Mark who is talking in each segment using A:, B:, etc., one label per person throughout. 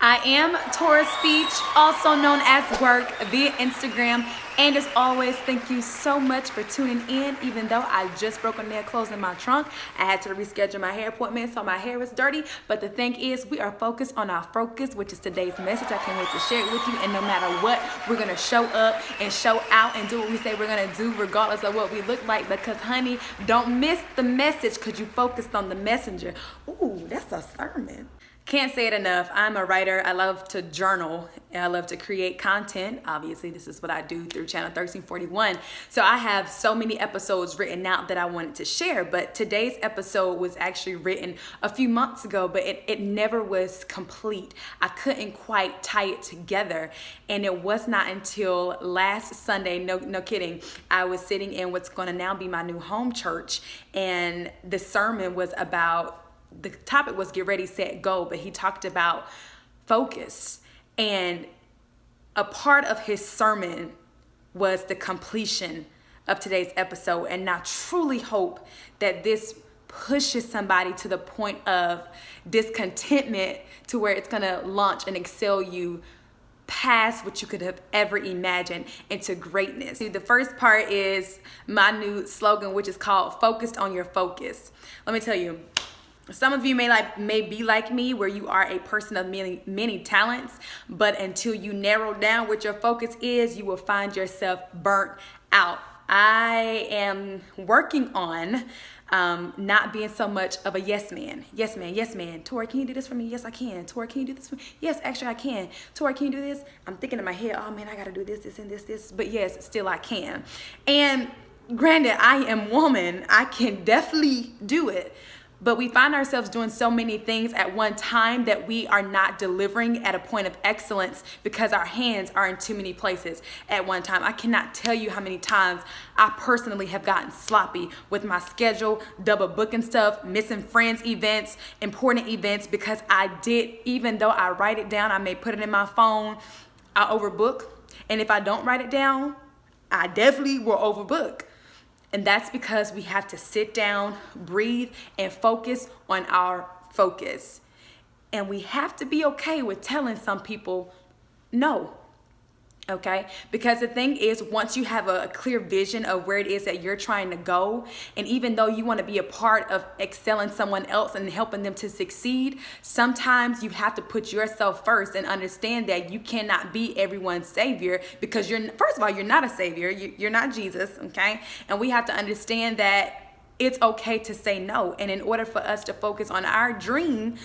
A: I am Torah Speech, also known as Work, via Instagram. And as always, thank you so much for tuning in. Even though I just broke a nail closing my trunk, I had to reschedule my hair appointment, so my hair was dirty. But the thing is, we are focused on our focus, which is today's message. I can't wait to share it with you. And no matter what, we're going to show up and show out and do what we say we're going to do, regardless of what we look like. Because, honey, don't miss the message because you focused on the messenger. Ooh, that's a sermon. Can't say it enough. I'm a writer. I love to journal. I love to create content. Obviously, this is what I do through channel 1341. So I have so many episodes written out that I wanted to share. But today's episode was actually written a few months ago, but it never was complete. I couldn't quite tie it together. And it was not until last Sunday, no kidding, I was sitting in what's going to now be my new home church. And the sermon was about, the topic was get ready, set, go, but he talked about focus. And a part of his sermon was the completion of today's episode. And I truly hope that this pushes somebody to the point of discontentment to where it's going to launch and excel you past what you could have ever imagined into greatness. The first part is my new slogan, which is called Focused on Your Focus. Let me tell you, some of you may be like me, where you are a person of many talents, but until you narrow down what your focus is, you will find yourself burnt out. I am working on not being so much of a yes man. Yes man, yes man. Tori, can you do this for me? Yes, I can. Tori, can you do this for me? Yes, actually I can. Tori, can you do this? I'm thinking in my head, oh man, I gotta do this, and this. But yes, still I can. And granted, I am woman. I can definitely do it. But we find ourselves doing so many things at one time that we are not delivering at a point of excellence because our hands are in too many places at one time. I cannot tell you how many times I personally have gotten sloppy with my schedule, double booking stuff, missing friends events, important events, because even though I write it down, I may put it in my phone, I overbook. And if I don't write it down, I definitely will overbook. And that's because we have to sit down, breathe, and focus on our focus. And we have to be okay with telling some people no. Okay? Because the thing is, once you have a clear vision of where it is that you're trying to go, and even though you want to be a part of excelling someone else and helping them to succeed, sometimes you have to put yourself first and understand that you cannot be everyone's savior, because first of all, you're not a savior. You're not Jesus, okay? And we have to understand that it's okay to say no. And in order for us to focus on our dream,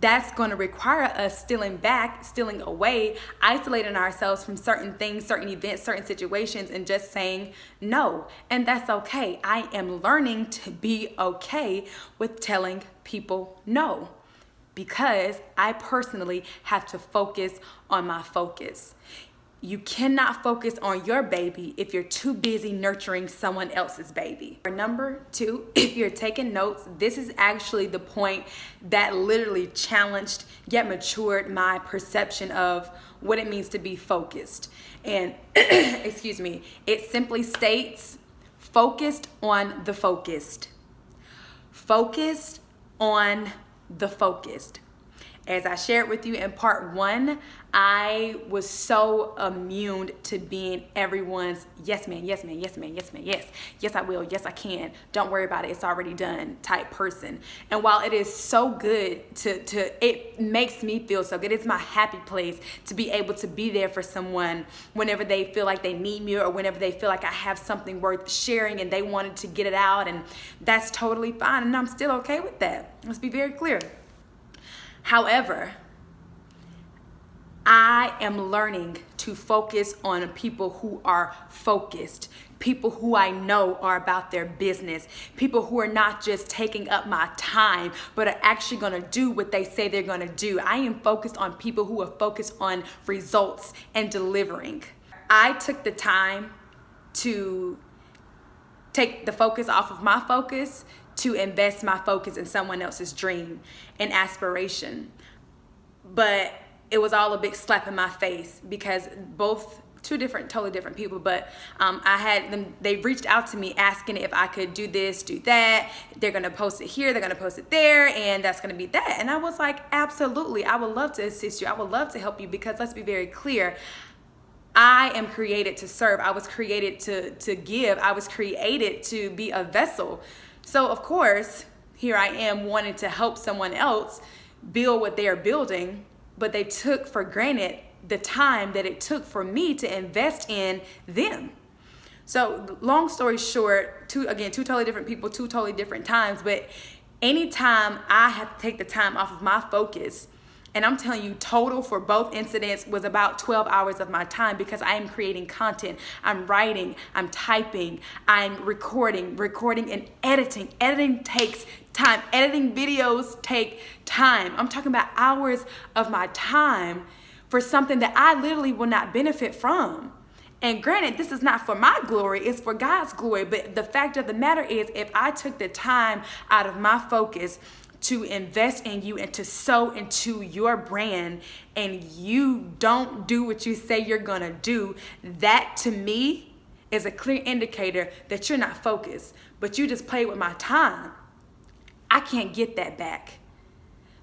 A: that's going to require us stealing back, stealing away, isolating ourselves from certain things, certain events, certain situations, and just saying no. And that's okay. I am learning to be okay with telling people no, because I personally have to focus on my focus. You cannot focus on your baby if you're too busy nurturing someone else's baby. Number 2, if you're taking notes, this is actually the point that literally challenged yet matured my perception of what it means to be focused. And excuse me, it simply states focused on the focused. Focused on the focused. As I shared with you in part 1, I was so immune to being everyone's yes man, yes man, yes man, yes man, yes. Yes, I will. Yes, I can. Don't worry about it. It's already done type person. And while it is so good it makes me feel so good. It's my happy place to be able to be there for someone whenever they feel like they need me, or whenever they feel like I have something worth sharing and they wanted to get it out. And that's totally fine. And I'm still okay with that. Let's be very clear. However, I am learning to focus on people who are focused, people who I know are about their business, people who are not just taking up my time, but are actually going to do what they say they're going to do. I am focused on people who are focused on results and delivering. I took the time to take the focus off of my focus to invest my focus in someone else's dream and aspiration. But it was all a big slap in my face, because both totally different people, but I had them, they reached out to me asking if I could do this, do that. They're gonna post it here, they're gonna post it there, and that's gonna be that. And I was like, absolutely, I would love to assist you. I would love to help you, because let's be very clear. I am created to serve. I was created to give. I was created to be a vessel. So of course, here I am wanting to help someone else build what they are building, but they took for granted the time that it took for me to invest in them. So long story short, two totally different people, two totally different times, but anytime I have to take the time off of my focus, and I'm telling you, total for both incidents was about 12 hours of my time, because I am creating content. I'm writing, I'm typing, I'm recording and editing. Editing takes time. Editing videos take time. I'm talking about hours of my time for something that I literally will not benefit from. And granted, this is not for my glory, it's for God's glory. But the fact of the matter is, if I took the time out of my focus to invest in you and to sow into your brand, and you don't do what you say you're gonna do, that to me is a clear indicator that you're not focused, but you just play with my time. I can't get that back.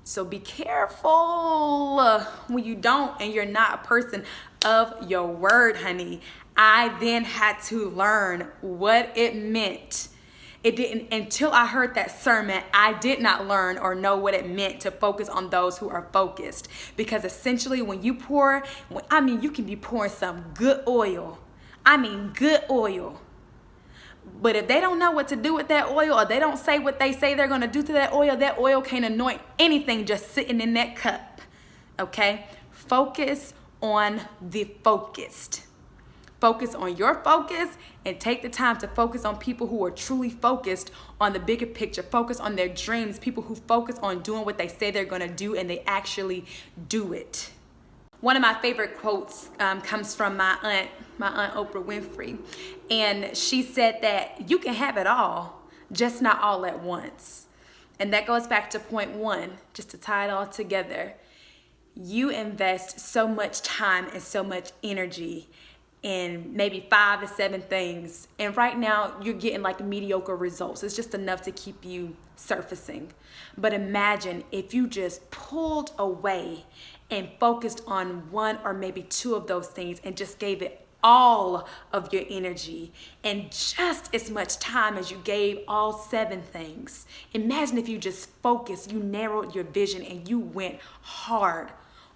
A: So be careful when you don't and you're not a person of your word, honey. I then had to learn what it meant. It didn't, until I heard that sermon, I did not learn or know what it meant to focus on those who are focused. Because essentially when you pour, you can be pouring some good oil. Good oil. But if they don't know what to do with that oil, or they don't say what they say they're going to do to that oil can't anoint anything just sitting in that cup. Okay? Focus on the focused. Focus on your focus, and take the time to focus on people who are truly focused on the bigger picture. Focus on their dreams, people who focus on doing what they say they're going to do, and they actually do it. One of my favorite quotes comes from my aunt Oprah Winfrey. And she said that you can have it all, just not all at once. And that goes back to point one, just to tie it all together. You invest so much time and so much energy in maybe 5 to 7 things. And right now you're getting like mediocre results. It's just enough to keep you surfacing. But imagine if you just pulled away and focused on 1 or maybe 2 of those things, and just gave it all of your energy and just as much time as you gave all 7 things. Imagine if you just focused, you narrowed your vision, and you went hard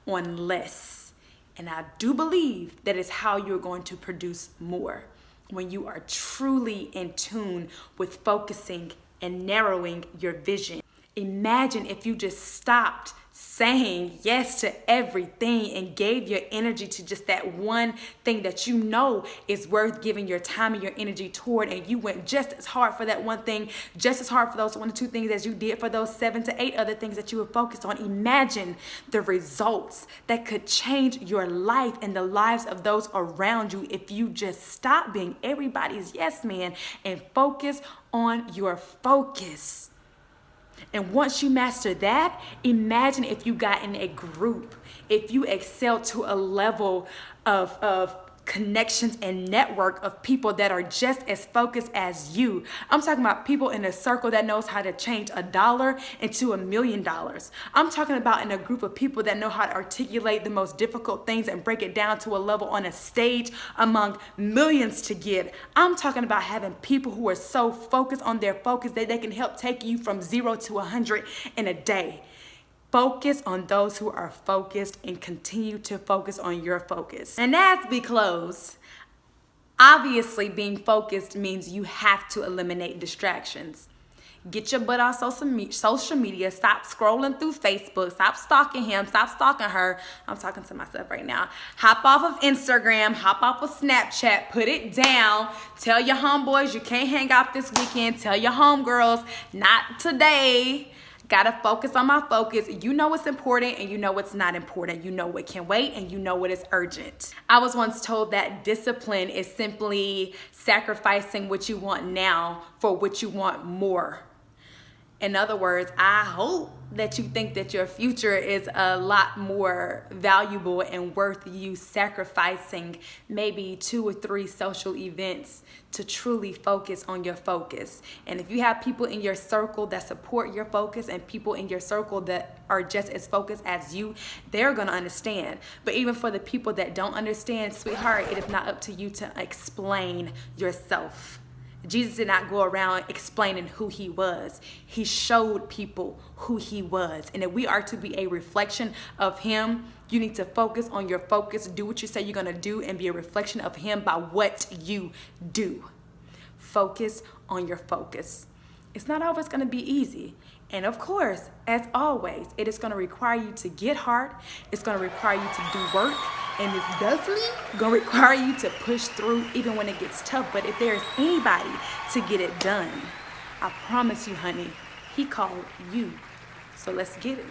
A: on less. And I do believe that is how you're going to produce more, when you are truly in tune with focusing and narrowing your vision. Imagine if you just stopped saying yes to everything and gave your energy to just that one thing that you know is worth giving your time and your energy toward, and you went just as hard for that one thing, just as hard for those 1 or 2 things as you did for those 7 to 8 other things that you were focused on. Imagine the results that could change your life and the lives of those around you if you just stop being everybody's yes man and focus on your focus. And once you master that, imagine if you got in a group, if you excel to a level of connections and network of people that are just as focused as you. I'm talking about people in a circle that knows how to change $1 into $1 million. I'm talking about in a group of people that know how to articulate the most difficult things and break it down to a level on a stage among millions to get. I'm talking about having people who are so focused on their focus that they can help take you from 0 to 100 in a day. Focus on those who are focused, and continue to focus on your focus. And as we close, obviously being focused means you have to eliminate distractions. Get your butt off social media. Stop scrolling through Facebook. Stop stalking him. Stop stalking her. I'm talking to myself right now. Hop off of Instagram. Hop off of Snapchat. Put it down. Tell your homeboys you can't hang out this weekend. Tell your homegirls not today. Gotta focus on my focus. You know what's important and you know what's not important. You know what can wait and you know what is urgent. I was once told that discipline is simply sacrificing what you want now for what you want more. In other words, I hope that you think that your future is a lot more valuable and worth you sacrificing maybe 2 or 3 social events to truly focus on your focus. And if you have people in your circle that support your focus and people in your circle that are just as focused as you, they're gonna understand. But even for the people that don't understand, sweetheart, it is not up to you to explain yourself. Jesus did not go around explaining who he was. He showed people who he was. And if we are to be a reflection of him, you need to focus on your focus, do what you say you're gonna do, and be a reflection of him by what you do. Focus on your focus. It's not always gonna be easy. And of course, as always, it is gonna require you to get hard. It's gonna require you to do work. And it's definitely gonna require you to push through even when it gets tough. But if there's anybody to get it done, I promise you, honey, he called you. So let's get it.